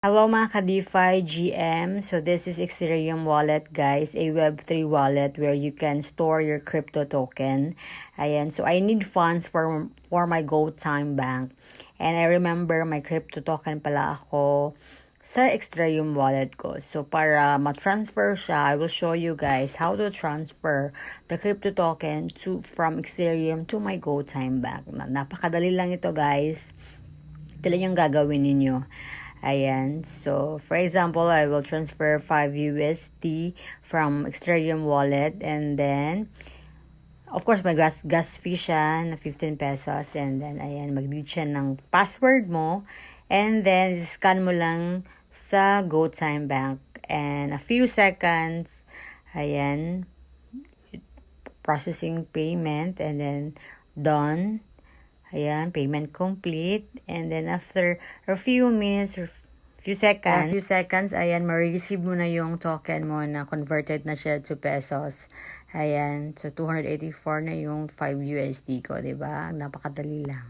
Hello mga ka-DeFi GM. So this is Ethereum wallet guys, a Web3 wallet where you can store your crypto token. Ayan, so I need funds for my GoTime Bank. And I remember my crypto token pala ako sa Ethereum wallet ko. So para ma-transfer siya, I will show you guys how to transfer the crypto token from Ethereum to my GoTime Bank. Napakadali lang ito guys. Ito lang yung gagawin ninyo. Ayan. So, for example, I will transfer 5 USD from Ethereum wallet and then, of course, may gas fee siya na 15 pesos and then, ayan, mag-read siya ng password mo and then, scan mo lang sa GoTime Bank and a few seconds, ayan, processing payment and then, done. Ayan, payment complete. And then, after a few minutes or few seconds, ayan, ma-receive mo na yung token mo na converted na siya to pesos. Ayan, so 284 na yung 5 USD ko, diba? Napakadali lang.